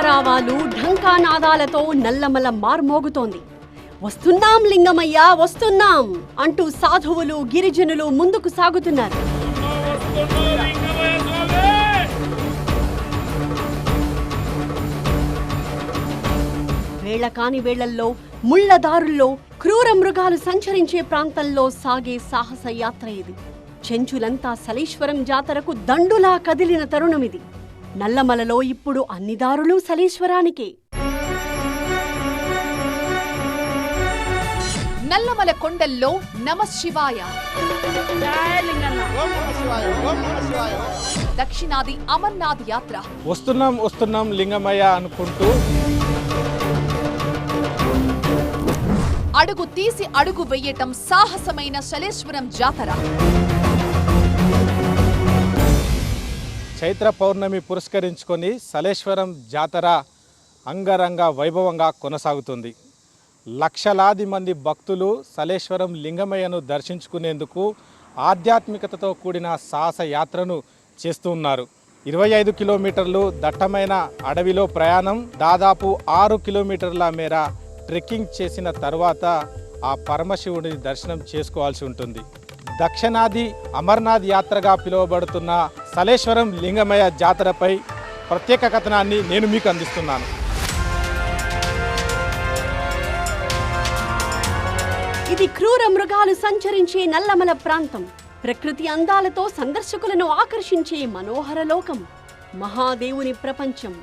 ఆరావాలు ఢంకానాదాలతో నల్లమల మార్మోగుతోంది. వస్తున్నాం లింగమయ్య వస్తున్నాం అంటూ సాధువులు గిరిజనులు ముందుకు సాగుతున్నారు. వేళ కాని వేళల్లో ముళ్లదారుల్లో క్రూర మృగాలు సంచరించే ప్రాంతంలో సాగే సాహస యాత్ర ఇది. చెంచులంతా సలేశ్వరం జాతరకు దండులా కదిలిన తరుణమిది. నల్లమలలో ఇప్పుడు అన్ని దారులు సలేశ్వరానికే. నల్లమల కొండల్లో నమశివాయ, దక్షిణాది అమర్నాథ్ యాత్ర. వస్తున్నాం వస్తున్నాం లింగమయ్య అనుకుంటూ అడుగు తీసి అడుగు వెయ్యటం సాహసమైన సలేశ్వరం జాతర. చైత్ర పౌర్ణమి పురస్కరించుకొని సలేశ్వరం జాతర అంగరంగ వైభవంగా కొనసాగుతుంది. లక్షలాది మంది భక్తులు సలేశ్వరం లింగమయ్యను దర్శించుకునేందుకు ఆధ్యాత్మికతతో కూడిన సాహస యాత్రను చేస్తూ ఉన్నారు. 25 కిలోమీటర్లు దట్టమైన అడవిలో ప్రయాణం, దాదాపు 6 కిలోమీటర్ల మేర ట్రెక్కింగ్ చేసిన తర్వాత ఆ పరమశివుడిని దర్శనం చేసుకోవాల్సి ఉంటుంది. దక్షిణాది అమర్నాథ్ యాత్రగా పిలువబడుతున్న సలేశ్వరం లింగమయ్య జాతరపై ప్రత్యేక కథనాన్ని నేను మీకు అందిస్తున్నాను. ఇది క్రూర మృగాలు సంచరించే నల్లమల ప్రాంతం. ప్రకృతి అందాలతో సందర్శకులను ఆకర్షించే మనోహర లోకం, మహాదేవుని ప్రపంచం.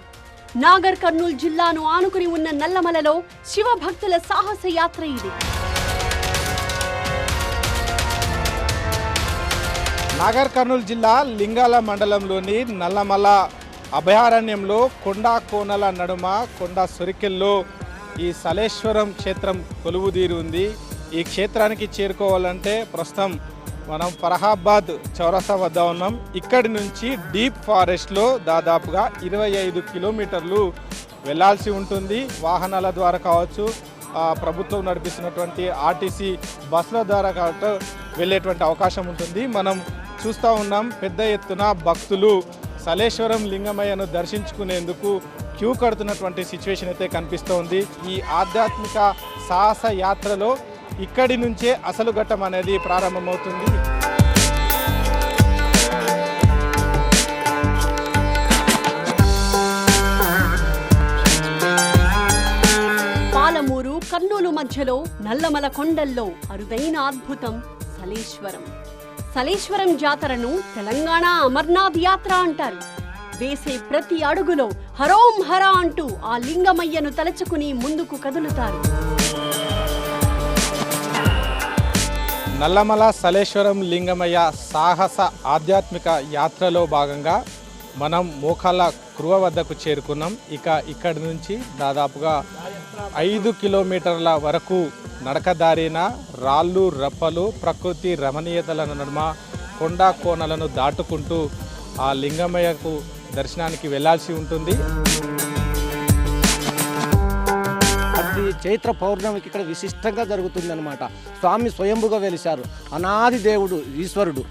నాగర్ కర్నూల్ జిల్లాను ఆనుకుని ఉన్న నల్లమలలో శివభక్తుల సాహస యాత్ర ఇది. నాగర్ కర్నూల్ జిల్లా లింగాల మండలంలోని నల్లమల అభయారణ్యంలో కొండా కోనల నడుమ కొండ సొరికెల్లో ఈ సలేశ్వరం క్షేత్రం కొలువుదీరి ఉంది. ఈ క్షేత్రానికి చేరుకోవాలంటే ప్రస్తుతం మనం ఫరహాబాద్ చౌరస్తా వద్ద ఉన్నాం. ఇక్కడి నుంచి డీప్ ఫారెస్ట్లో దాదాపుగా 25 కిలోమీటర్లు వెళ్లాల్సి ఉంటుంది. వాహనాల ద్వారా కావచ్చు, ప్రభుత్వం నడిపిస్తున్నటువంటి ఆర్టీసీ బస్సుల ద్వారా కావచ్చు వెళ్ళేటువంటి అవకాశం ఉంటుంది. మనం చూస్తూ ఉన్నాం, పెద్ద ఎత్తున భక్తులు సలేశ్వరం లింగమయ్యను దర్శించుకునేందుకు క్యూ కడుతున్నటువంటి సిచ్యువేషన్ అయితే కనిపిస్తోంది. ఈ ఆధ్యాత్మిక సాహస యాత్రలో ఇక్కడి నుంచే అసలు ఘట్టం అనేది ప్రారంభమవుతుంది. పాలమూరు కర్నూలు మధ్యలో నల్లమల కొండల్లో అరుదైన అద్భుతం సలేశ్వరం. సలేశ్వరం జాతరను తెలంగాణ అమర్నాథ్ యాత్ర అంటారు. వేసే ప్రతి అడుగులో హరోం హరా అంటూ ఆ లింగమయ్యను తలచుకుని ముందుకు కదులుతారు. నల్లమల సలేశ్వరం లింగమయ్య సాహస ఆధ్యాత్మిక యాత్రలో భాగంగా మనం మోకాళ్ళ కృవ వద్దకు చేరుకున్నాం. ఇక్కడి నుంచి దాదాపుగా 5 కిలోమీటర్ల వరకు నడకదారిన రాళ్ళు రప్పలు ప్రకృతి రమణీయతల నడుమ కొండా కోనలను దాటుకుంటూ ఆ లింగమయ్యకు దర్శనానికి వెళ్లాల్సి ఉంటుంది. ప్రతి చైత్ర పౌర్ణమికి ఇక్కడ విశిష్టంగా జరుగుతుంది అన్నమాట. స్వామి స్వయంభుగా వెలిశారు. అనాది దేవుడు ఈశ్వరుడు.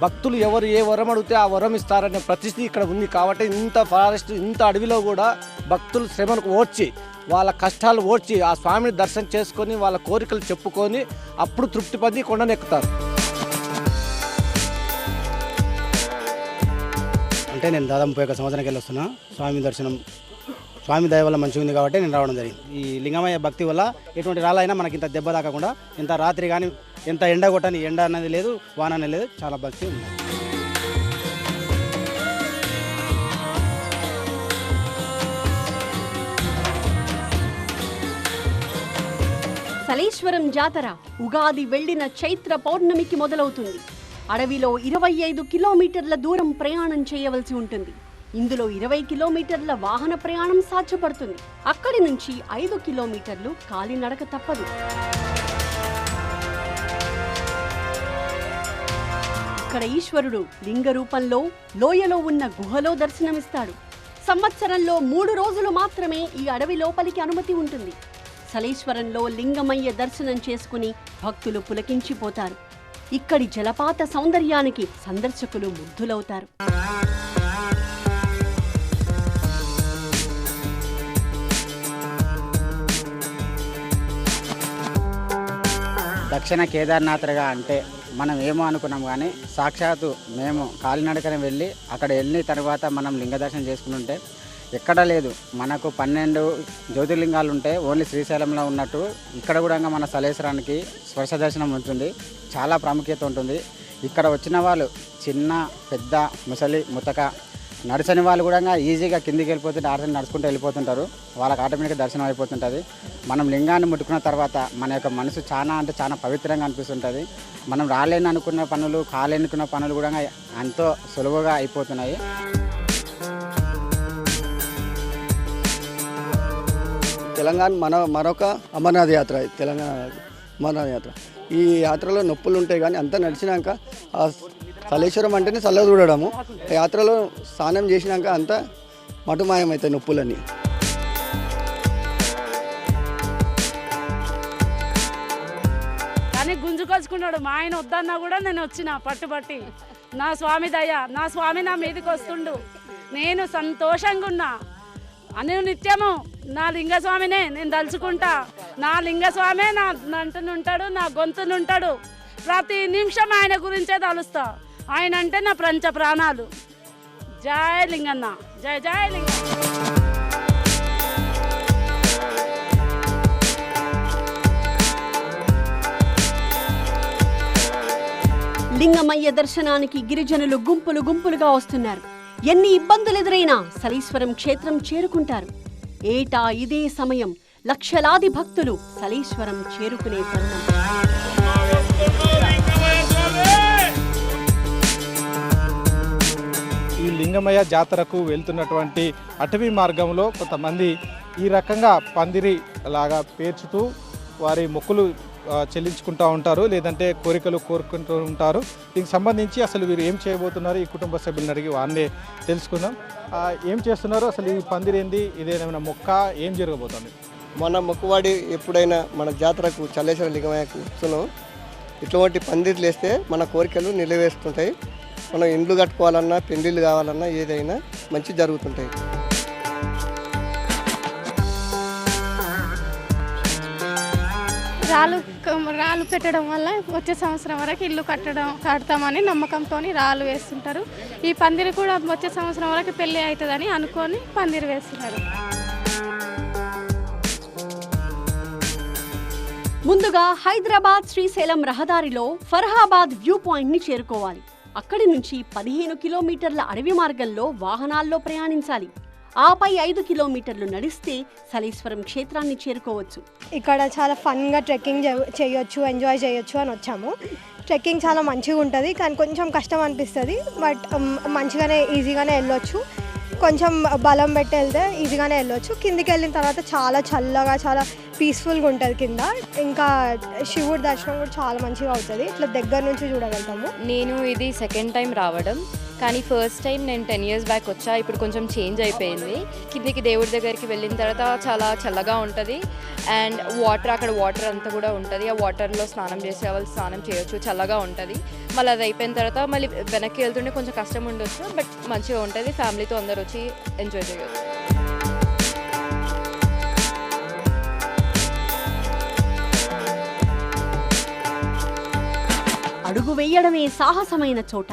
భక్తులు ఎవరు ఏ వరం అడిగితే ఆ వరం ఇస్తారనే ప్రతిష్ఠి ఇక్కడ ఉంది. కాబట్టి ఇంత ఫారెస్ట్ ఇంత అడవిలో కూడా భక్తులు శ్రమను ఓడ్చి వాళ్ళ కష్టాలు ఓడ్చి ఆ స్వామిని దర్శనం చేసుకొని వాళ్ళ కోరికలు చెప్పుకొని అప్పుడు తృప్తి పొంది కొండనెక్కుతారు. అంటే నేను దాదాపు 1 సంవత్సరానికి వెళ్ళి వస్తున్నా. స్వామి దర్శనం స్వామి దయ వల్ల మంచిగా ఉంది కాబట్టి నేను రావడం జరిగింది. ఈ లింగమయ్య భక్తి వల్ల ఎటువంటి రాళ్ళైనా మనకి ఇంత దెబ్బ తాకకుండా, ఇంత రాత్రి కానీ ఎంత ఎండ కొట్టని, ఎండ అనేది లేదు, వాన అనేది లేదు, చాలా భక్తి ఉంది. సలేశ్వరం జాతర ఉగాది వెళ్లిన చైత్ర పౌర్ణమికి మొదలవుతుంది. అడవిలో 25 కిలోమీటర్ల దూరం ప్రయాణం చేయవలసి ఉంటుంది. ఇందులో 20 కిలోమీటర్ల వాహన ప్రయాణం సాధ్యపడుతుంది. అక్కడి నుంచి 5 కిలోమీటర్లు కాలినడక తప్పదు. ఇక్కడ ఈశ్వరుడు లింగ రూపంలో లోయలో ఉన్న గుహలో దర్శనమిస్తాడు. సంవత్సరంలో 3 రోజులు మాత్రమే ఈ అడవి లోపలికి అనుమతి ఉంటుంది. సలేశ్వరంలో లింగమయ్య దర్శనం చేసుకుని భక్తులు పులకించిపోతారు. ఇక్కడి జలపాత సౌందర్యానికి సందర్శకులు ముగ్ధులవుతారు. దక్షిణ కేదార్నాథ్గా అంటే మనం ఏమో అనుకున్నాం, కానీ సాక్షాత్తు మేము కాలినడకన వెళ్ళి అక్కడ వెళ్ళిన తర్వాత మనం లింగ దర్శనం చేసుకుని ఉంటే ఎక్కడా లేదు. మనకు 12 జ్యోతిర్లింగాలు ఉంటే ఓన్లీ శ్రీశైలంలో ఉన్నట్టు ఇక్కడ కూడా మన సలేశ్వరానికి స్పర్శ దర్శనం ఉంటుంది. చాలా ప్రాముఖ్యత ఉంటుంది. ఇక్కడ వచ్చిన వాళ్ళు చిన్న పెద్ద ముసలి ముతక నడిచని వాళ్ళు కూడా ఈజీగా కిందికి వెళ్ళిపోతుంటే ఆర్సని నడుచుకుంటూ వెళ్ళిపోతుంటారు. వాళ్ళకి ఆటోమేటిక్గా దర్శనం అయిపోతుంటుంది. మనం లింగాన్ని ముట్టుకున్న తర్వాత మన యొక్క మనసు చాలా అంటే చాలా పవిత్రంగా అనిపిస్తుంటుంది. మనం రాలేని అనుకున్న పనులు కాలేనుకున్న పనులు కూడా ఎంతో సులువుగా అయిపోతున్నాయి. తెలంగాణ మరొక అమర్నాథ్ యాత్ర, తెలంగాణ అమర్నాథ్ యాత్ర. ఈ యాత్రలో నొప్పులు ఉంటాయి, కానీ అంతా నడిచినాక ఆ సలేశ్వరం అంటేనే చల్ల చూడడము. యాత్రలో స్నానం చేసినాక అంతా మటుమాయమవుతాయి నొప్పులని. కానీ గుంజుకొచ్చుకున్నాడు. మా ఆయన వద్దన్నా కూడా నేను వచ్చిన పట్టుబట్టి, నా స్వామి దయ, నా స్వామి నా మీదకి వస్తుండు, నేను సంతోషంగా ఉన్నా. అని నిత్యము నా లింగస్వామినే నేను తలుచుకుంటా. నా లింగస్వామే నా నంటనుంటాడు, నా గొంతునుంటాడు. ప్రతి నిమిషం ఆయన గురించే తలుస్తా. ఆయన అంటే నా పంచ ప్రాణాలు. జై లింగన్న, జై జై లింగన్న. లింగమయ్య దర్శనానికి గిరిజనులు గుంపులు గుంపులుగా వస్తున్నారు. ఎన్ని ఇబ్బందులు ఎదురైనా సలీశ్వరం క్షేత్రం చేరుకుంటారు. ఏటా ఇదే సమయం లక్షలాది భక్తులు సలీశ్వరం చేరుకునే తరుణం. ఈ లింగమయ్య జాతరకు వెళ్తున్నటువంటి అటవీ మార్గంలో కొంతమంది ఈ రకంగా పందిరి లాగా పేర్చుతూ వారి మొక్కులు చెల్లించుకుంటూ ఉంటారు, లేదంటే కోరికలు కోరుకుంటూ ఉంటారు. దీనికి సంబంధించి అసలు వీరు ఏం చేయబోతున్నారు, ఈ కుటుంబ సభ్యులను అడిగి వారినే తెలుసుకుందాం. ఏం చేస్తున్నారు, అసలు ఈ పందిరి ఏంది, ఇదేమైనా మొక్క, ఏం జరగబోతుంది? మన మొక్కువాడి ఎప్పుడైనా మన జాతరకు చల్లేశ్వర లింగమయ్యకు వస్తున్నాం. ఇటువంటి పందిర్లు వేస్తే మన కోరికలు నిలవేస్తుంటాయి. మనం ఇండ్లు కట్టుకోవాలన్నా, పెళ్లిళ్ళు కావాలన్నా ఏదైనా మంచి జరుగుతుంటాయి. రాళ్ళు పెట్టడం వల్ల వచ్చే సంవత్సరం వరకు ఇల్లు కడతామని నమ్మకంతో రాళ్ళు వేస్తుంటారు. ఈ పందిరి కూడా వచ్చే సంవత్సరం వరకు పెళ్ళి అవుతుందని అనుకొని పందిరి వేస్తున్నారు. ముందుగా హైదరాబాద్ శ్రీశైలం రహదారిలో ఫర్హాబాద్ వ్యూ పాయింట్ ని చేరుకోవాలి. అక్కడి నుంచి 15 కిలోమీటర్ల అడవి మార్గంలో వాహనాల్లో ప్రయాణించాలి. ఆపై 5 కిలోమీటర్లు నడిస్తే సలీశ్వరం క్షేత్రాన్ని చేరుకోవచ్చు. ఇక్కడ చాలా ఫన్గా ట్రెక్కింగ్ చేయొచ్చు, ఎంజాయ్ చేయొచ్చు అని వచ్చాము. ట్రెక్కింగ్ చాలా మంచిగా ఉంటుంది, కానీ కొంచెం కష్టం అనిపిస్తుంది. బట్ మంచిగానే ఈజీగానే వెళ్ళొచ్చు. కొంచెం బలం పెట్టి వెళ్తే ఈజీగానే వెళ్ళొచ్చు. కిందికి వెళ్ళిన తర్వాత చాలా చల్లగా, చాలా పీస్ఫుల్గా ఉంటుంది కింద. ఇంకా శివుడి దర్శనం కూడా చాలా మంచిగా అవుతుంది. ఇట్లా దగ్గర నుంచి చూడగలుగుతాము. నేను ఇది సెకండ్ టైం రావడం, కానీ ఫస్ట్ టైం నేను 10 years బ్యాక్ వచ్చా. ఇప్పుడు కొంచెం చేంజ్ అయిపోయింది. కిందికి దేవుడి దగ్గరికి వెళ్ళిన తర్వాత చాలా చల్లగా ఉంటుంది. అండ్ అక్కడ వాటర్ అంతా కూడా ఉంటుంది. ఆ వాటర్లో స్నానం చేసే వాళ్ళు స్నానం చేయొచ్చు, చల్లగా ఉంటుంది. మళ్ళీ అది అయిపోయిన తర్వాత మళ్ళీ వెనక్కి వెళ్తుంటే కొంచెం కష్టం ఉండొచ్చు, బట్ మంచిగా ఉంటుంది. ఫ్యామిలీతో అందరు వచ్చి ఎంజాయ్ చేయొచ్చు. అడుగు వేయడమే సాహసమైన చోట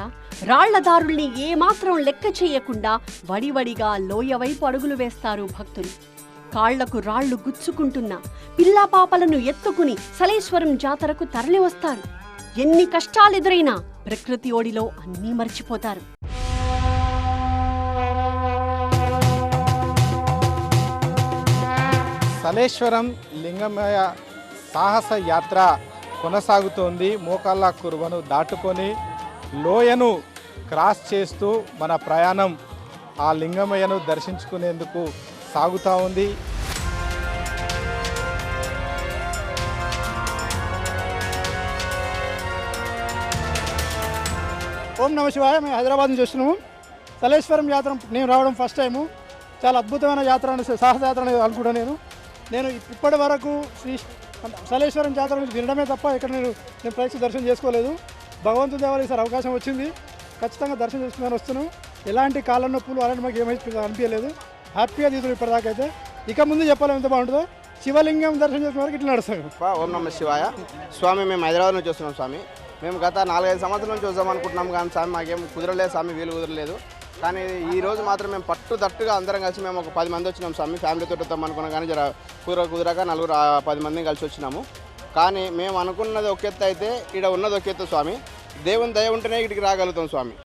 రాళ్లదారుల్ని ఏమాత్రం లెక్క చేయకుండా వడివడిగా లోయ వైపు అడుగులు వేస్తారు భక్తులు. కాళ్లకు రాళ్లు గుచ్చుకుంటున్న పిల్లాపాపలను ఎత్తుకుని సలేశ్వరం జాతరకు తరలివస్తారు. ఎన్ని కష్టాలెదురైనా ప్రకృతి ఓడిలో అన్నీ మర్చిపోతారు. సలేశ్వరం లింగమయ్య సాహస యాత్ర కొనసాగుతోంది. మోకాళ్ళ కురువను దాటుకొని లోయను క్రాస్ చేస్తూ మన ప్రయాణం ఆ లింగమయ్యను దర్శించుకునేందుకు సాగుతూ ఉంది. ఓం నమ శివాయ. మేము హైదరాబాద్ నుంచి వస్తున్నాము. సలేశ్వరం యాత్ర నేను రావడం ఫస్ట్ టైము. చాలా అద్భుతమైన యాత్ర అని, సాహస యాత్ర అనేది అనుకుంటా. నేను ఇప్పటి వరకు సలేశ్వరం జాతర నుంచి వినడమే తప్ప ఇక్కడ నేను ప్రత్యక్ష దర్శనం చేసుకోలేదు. భగవంతుని దేవాలయ ఈసారి అవకాశం వచ్చింది, ఖచ్చితంగా దర్శనం చేసుకుని వస్తున్నాం. ఎలాంటి కాళ్ళ నొప్పులు అలాంటి మాకు ఏమైతే అనిపించలేదు. హ్యాపీగా తీసుకుని ఇప్పటిదాకా అయితే. ఇక ముందు చెప్పాలి ఎంత బాగుంటుందో. శివలింగం దర్శనం చేసుకునే వరకు ఇట్లా నడుస్తాం. ఓం నమ శివాయ. స్వామి మేము హైదరాబాద్ నుంచి వస్తున్నాం స్వామి. మేము గత 4-5 సంవత్సరాల నుంచి వద్దాం అనుకుంటున్నాం కానీ స్వామి మాకేం కుదరలేదు స్వామి, వీలు కుదరలేదు. కానీ ఈ రోజు మాత్రం మేము పట్టుదట్టుగా అందరం కలిసి మేము ఒక 10 మంది వచ్చినాం స్వామి. ఫ్యామిలీతో వద్దాం అనుకున్నాం కానీ జర కుదరక 10 మందిని కలిసి వచ్చినాము. కానీ మేము అనుకున్నది ఒక ఎత్తు అయితే ఇక్కడ ఉన్నది ఒక ఎత్తు స్వామి. దేవుని దయ ఉంటేనే ఇక్కడికి రాగలుగుతాం స్వామి.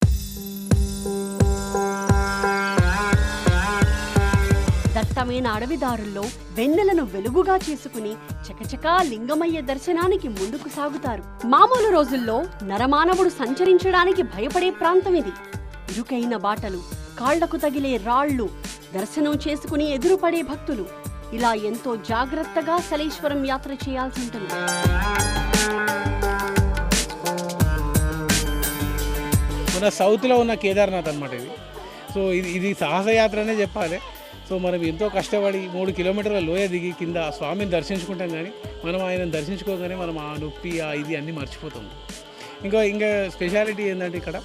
దట్టమైన అడవిదారుల్లో వెన్నెలను వెలుగుగా చేసుకుని చకచకా లింగమయ్య దర్శనానికి ముందుకు సాగుతారు. మామూలు రోజుల్లో నరమానవుడు సంచరించడానికి భయపడే ప్రాంతం ఇది. ఇరుకైన బాటలు, కాళ్లకు తగిలే రాళ్లు, దర్శనం చేసుకుని ఎదురుపడే భక్తులు, ఇలా ఎంతో జాగ్రత్తగా సలేశ్వరం యాత్ర చేయాల్సి ఉంటుంది. మన సౌత్లో ఉన్న కేదార్నాథ్ అనమాట ఇది. సో ఇది సాహసయాత్ర అనే చెప్పాలి. సో మనం ఎంతో కష్టపడి 3 కిలోమీటర్ల లోయ దిగి కింద స్వామిని దర్శించుకుంటాం. కానీ మనం ఆయనను దర్శించుకోగానే మనం ఆ నొప్పి ఇది అన్నీ మర్చిపోతాం. ఇంకా స్పెషాలిటీ ఏంటంటే ఇక్కడ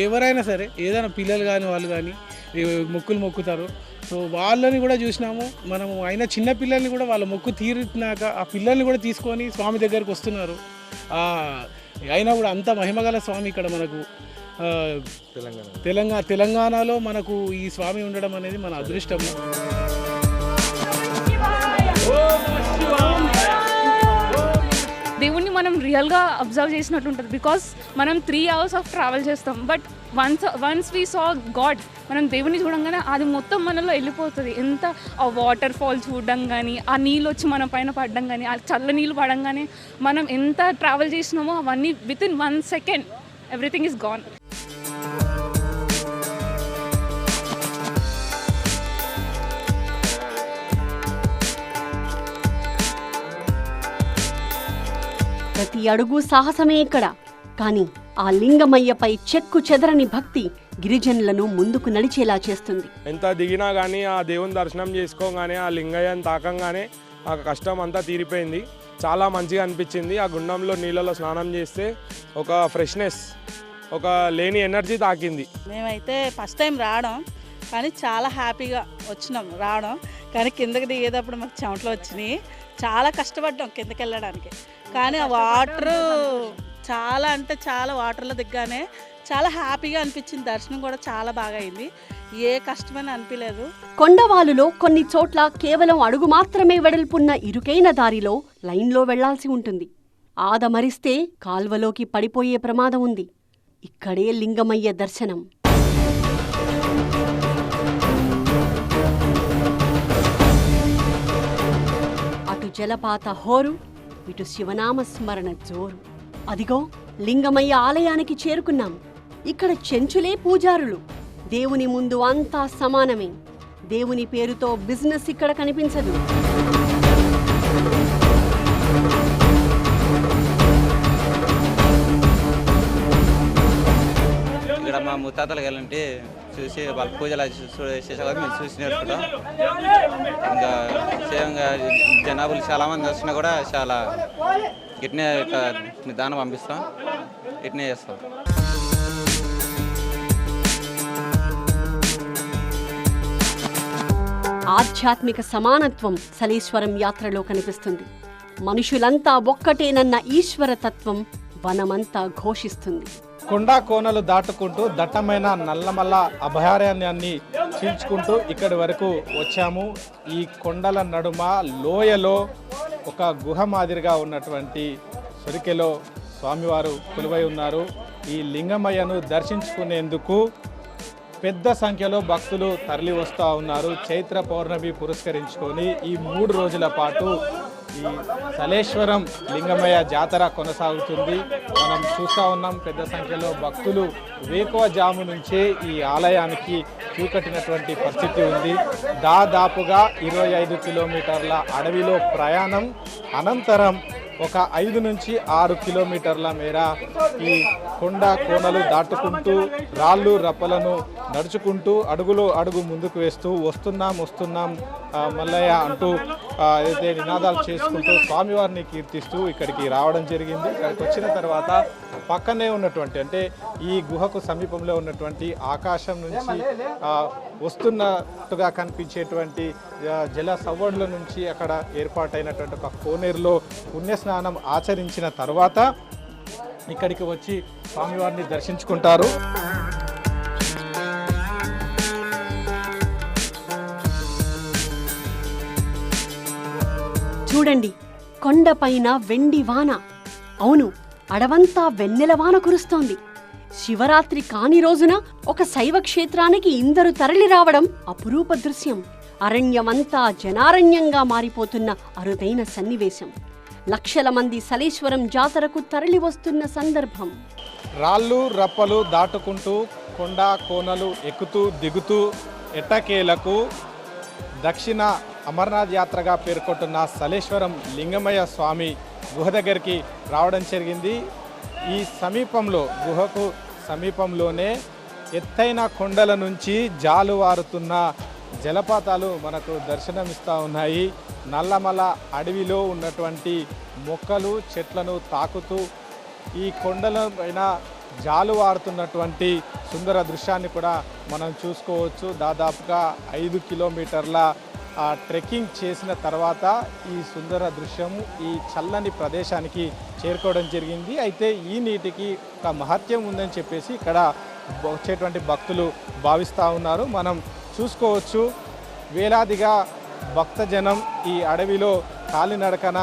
ఎవరైనా సరే ఏదైనా పిల్లలు కానీ వాళ్ళు కానీ మొక్కులు మొక్కుతారు. సో వాళ్ళని కూడా చూసినాము మనము. అయినా చిన్న పిల్లల్ని కూడా వాళ్ళ మొక్కు తీరినాక ఆ పిల్లల్ని కూడా తీసుకొని స్వామి దగ్గరకు వస్తున్నారు. అయినా కూడా అంత మహిమగల స్వామి ఇక్కడ మనకు తెలంగాణలో మనకు ఈ స్వామి ఉండడం అనేది మన అదృష్టము. దేవుణ్ణి మనం రియల్గా అబ్జర్వ్ చేసినట్టు ఉంటుంది. బికాస్ మనం 3 hours ఆఫ్ ట్రావెల్ చేస్తాం. But once we saw God, మనం దేవుని చూడంగానే అది మొత్తం మనలో వెళ్ళిపోతుంది. ఎంత ఆ వాటర్ ఫాల్ చూడడం కానీ, ఆ నీళ్ళు వచ్చి మన పైన పడడం కానీ, ఆ చల్ల నీళ్ళు పడంగానే మనం ఎంత ట్రావెల్ చేసినామో అవన్నీ with in 1 second everything is gone. ప్రతి అడుగు సాహసమే ఇక్కడ. కానీ ఆ లింగమయ్యపై చెక్కు చెదరని భక్తి గిరిజనులను ముందుకు నడిచేలా చేస్తుంది. ఎంత దిగినా కానీ ఆ దేవుని దర్శనం చేసుకోగానే, ఆ లింగయ్యను తాకంగానే ఆ కష్టం అంతా తీరిపోయింది. చాలా మంచిగా అనిపించింది. ఆ గుండంలో నీళ్ళలో స్నానం చేస్తే ఒక ఫ్రెష్నెస్, ఒక లేని ఎనర్జీ తాకింది. మేమైతే ఫస్ట్ టైం రావడం, కానీ చాలా హ్యాపీగా వచ్చినాం రావడం. కానీ కిందకి దిగేటప్పుడు మాకు చెమటలు వచ్చినాయి. చాలా కష్టపడ్డాం కిందకి వెళ్ళడానికి. కానీ ఆ వాటర్ చాలా అంటే చాలా వాటర్లో దిగ్గానే చాలా హ్యాపీగా అనిపించింది. దర్శనం కూడా చాలా బాగా అయింది. ఏ కష్టమని అనిపించలేదు. కొండవాలులో కొన్ని చోట్ల కేవలం అడుగు మాత్రమే వెడల్పున్న ఇరుకైన దారిలో లైన్లో వెళ్లాల్సి ఉంటుంది. ఆదమరిస్తే కాల్వలోకి పడిపోయే ప్రమాదం ఉంది. ఇక్కడే లింగమయ్య దర్శనం. అటు జలపాత హోరు, ఇటు శివనామ స్మరణ జోరు. అదిగో లింగమయ్య ఆలయానికి చేరుకున్నాం. ఇక్కడ చెంచులే పూజారులు. దేవుని ముందు అంతా సమానమే. దేవుని పేరుతో బిజినెస్ ఇక్కడ కనిపించదు. ఇక్కడ మా ముత్తాతలకు వెళ్ళంటే చూసి వాళ్ళ పూజలు చేసేవాళ్ళకి మేము చూసి నేర్చుకుంటాం. ఇంకా సేవంగా జనాభాలు చాలామంది వచ్చినా కూడా చాలా ఇట్నే దానం పంపిస్తాం, ఇట్నే చేస్తాం. ఆధ్యాత్మిక సమానత్వం సలేశ్వరం యాత్రలో కనిపిస్తుంది. మనుషులంతా ఒక్కటేనన్న ఈశ్వర తత్వం వనమంతా ఘోషిస్తుంది. కొండా కోనలు దాటుకుంటూ దట్టమైన నల్లమల్ల అభయారణ్యాన్ని చీల్చుకుంటూ ఇక్కడి వరకు వచ్చాము. ఈ కొండల నడుమ లోయలో ఒక గుహ మాదిరిగా ఉన్నటువంటి సొరికెలో స్వామివారు కొలువై ఉన్నారు. ఈ లింగమయ్యను దర్శించుకునేందుకు పెద్ద సంఖ్యలో భక్తులు తరలి వస్తూ ఉన్నారు. చైత్ర పౌర్ణమి పురస్కరించుకొని ఈ 3 రోజుల పాటు ఈ సలేశ్వరం లింగమయ్య జాతర కొనసాగుతుంది. మనం చూస్తూ ఉన్నాం పెద్ద సంఖ్యలో భక్తులు వేకువజాము నుంచే ఈ ఆలయానికి క్యూ కట్టినటువంటి పరిస్థితి ఉంది. దాదాపుగా 25 కిలోమీటర్ల అడవిలో ప్రయాణం అనంతరం ఒక 5 నుంచి 6 కిలోమీటర్ల మేర ఈ కొండ కోనలు దాటుకుంటూ రాళ్ళు రప్పలను నడుచుకుంటూ అడుగులో అడుగు ముందుకు వేస్తూ వస్తున్నాం మల్లయ్య అంటూ ఏదైతే నినాదాలు చేసుకుంటూ స్వామివారిని కీర్తిస్తూ ఇక్కడికి రావడం జరిగింది. ఇక్కడికి వచ్చిన తర్వాత పక్కనే ఉన్నటువంటి అంటే ఈ గుహకు సమీపంలో ఉన్నటువంటి ఆకాశం నుంచి వస్తున్నట్టుగా కనిపించేటువంటి జల సవ్వడుల నుంచి అక్కడ ఏర్పాటైనటువంటి ఒక కోనేరులో పుణ్యస్నానం ఆచరించిన తర్వాత ఇక్కడికి వచ్చి స్వామివారిని దర్శించుకుంటారు. చూడండి, కొండపైన వెండి వాన. అవును, అడవంతా వెన్నెల వాన కురుస్తోంది. శివరాత్రి కాని రోజున ఒక శైవ క్షేత్రానికి ఇందరు తరలి రావడం అపురూప దృశ్యం. అరణ్యమంతా జనారణ్యంగా మారిపోతున్న అరుదైన సన్నివేశం. లక్షల మంది సలేశ్వరం జాతరకు తరలి వస్తున్న సందర్భం. రాళ్ళు రప్పలు దాటుకుంటూ కొండ కోనలు ఎక్కుతూ దిగుతూ ఎట్టకేలకు దక్షిణ అమర్నాథ్ యాత్రగా పేర్కొంటున్న సలేశ్వరం లింగమయ్య స్వామి గుహ దగ్గరికి రావడం జరిగింది. ఈ సమీపంలో గుహకు సమీపంలోనే ఎత్తైన కొండల నుంచి జాలువారుతున్న జలపాతాలు మనకు దర్శనమిస్తూ ఉన్నాయి. నల్లమల అడవిలో ఉన్నటువంటి మొక్కలు చెట్లను తాకుతూ ఈ కొండల పైన జాలువారుతున్నటువంటి సుందర దృశ్యాన్ని కూడా మనం చూసుకోవచ్చు. దాదాపుగా 5 కిలోమీటర్ల ట్రెక్కింగ్ చేసిన తర్వాత ఈ సుందర దృశ్యము ఈ చల్లని ప్రదేశానికి చేరుకోవడం జరిగింది. అయితే ఈ నీటికి ఒక మహత్యం ఉందని చెప్పేసి ఇక్కడ వచ్చేటువంటి భక్తులు భావిస్తూ ఉన్నారు. మనం చూసుకోవచ్చు, వేలాదిగా భక్తజనం ఈ అడవిలో కాలినడకన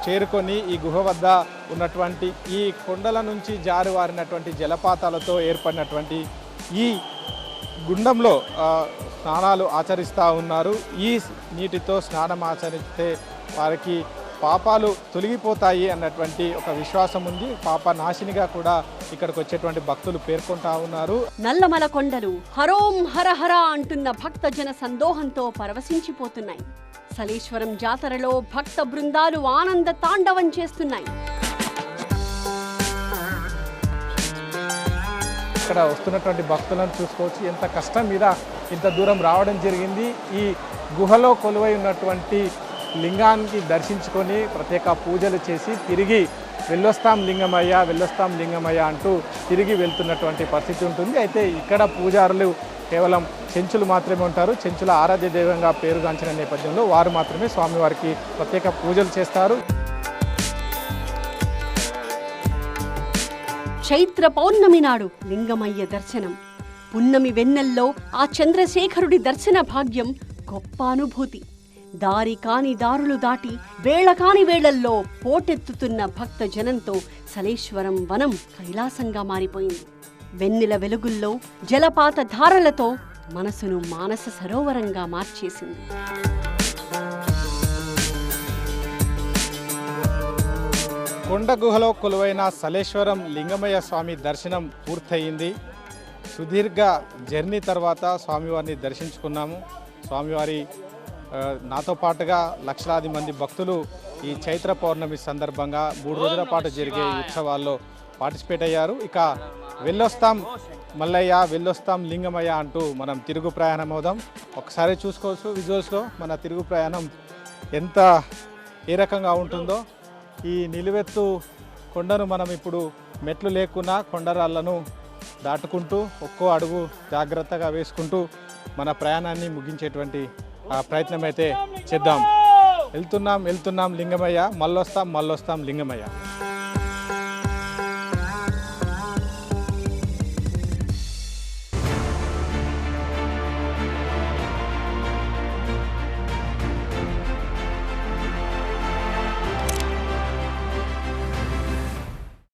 చేరుకొని ఈ గుహ వద్ద ఉన్నటువంటి ఈ కొండల నుంచి జారువారినటువంటి జలపాతాలతో ఏర్పడినటువంటి ఈ గుండంలో స్నానాలు ఆచరిస్తూ ఉన్నారు. ఈ నీటితో స్నానం ఆచరిస్తే వారికి పాపాలు తొలగిపోతాయి అన్నటువంటి ఒక విశ్వాసం ఉంది. పాప నాశినిగా కూడా ఇక్కడికి వచ్చేటువంటి భక్తులు పేర్కొంటా ఉన్నారు. నల్లమల కొండలు హరోం హర హర అంటున్న భక్తజన సందోహంతో పరవశించిపోతున్నాయి. సలేశ్వరం జాతరలో భక్త బృందాలు ఆనంద తాండవం చేస్తున్నాయి. ఇక్కడ వస్తున్నటువంటి భక్తులను చూసుకోవచ్చు, ఎంత కష్టం మీద ఇంత దూరం రావడం జరిగింది. ఈ గుహలో కొలువై ఉన్నటువంటి లింగానికి దర్శించుకొని ప్రత్యేక పూజలు చేసి తిరిగి వెళ్ళొస్తాం లింగమయ్య అంటూ తిరిగి వెళ్తున్నటువంటి పరిస్థితి ఉంటుంది. అయితే ఇక్కడ పూజారులు కేవలం చెంచులు మాత్రమే ఉంటారు. చెంచుల ఆరాధ్య దైవంగా పేరుగాంచిన నేపథ్యంలో వారు మాత్రమే స్వామివారికి ప్రత్యేక పూజలు చేస్తారు. చైత్ర పౌర్ణమి నాడు లింగమయ్య దర్శనం. పున్నమి వెన్నెల్లో ఆ చంద్రశేఖరుడి దర్శన భాగ్యం గొప్ప అనుభూతి. దారి కాని దారులు దాటి వేళ కాని వేళల్లో పోటెత్తుతున్న భక్త జనంతో సలేశ్వరం వనం కైలాసంగా మారిపోయింది. వెన్నెల వెలుగుల్లో జలపాత ధారలతో మనసును మానస సరోవరంగా మార్చేసింది. కొండ గుహలో కొలువైన సలేశ్వరం లింగమయ్య స్వామి దర్శనం పూర్తయింది. సుదీర్ఘ జర్నీ తర్వాత స్వామివారిని దర్శించుకున్నాము. స్వామివారి నాతో పాటుగా లక్షలాది మంది భక్తులు ఈ చైత్ర పౌర్ణమి సందర్భంగా 3 రోజుల పాటు జరిగే ఈ ఉత్సవాల్లో పార్టిసిపేట్ అయ్యారు. ఇక వెళ్ళొస్తాం మల్లయ్య, వెళ్ళొస్తాం లింగమయ్య అంటూ మనం తిరుగు ప్రయాణం అవుదాం. ఒకసారి చూసుకోవచ్చు విజువల్స్లో మన తిరుగు ప్రయాణం ఎంత ఏ రకంగా ఉంటుందో. ఈ నిలువెత్తు కొండను మనం ఇప్పుడు మెట్లు లేకున్నా కొండరాళ్లను దాటుకుంటూ ఒక్కో అడుగు జాగ్రత్తగా వేసుకుంటూ మన ప్రయాణాన్ని ముగించేటువంటి ప్రయత్నం అయితే చేద్దాం. వెళ్తున్నాం లింగమయ్య, మళ్ళొస్తాం లింగమయ్య.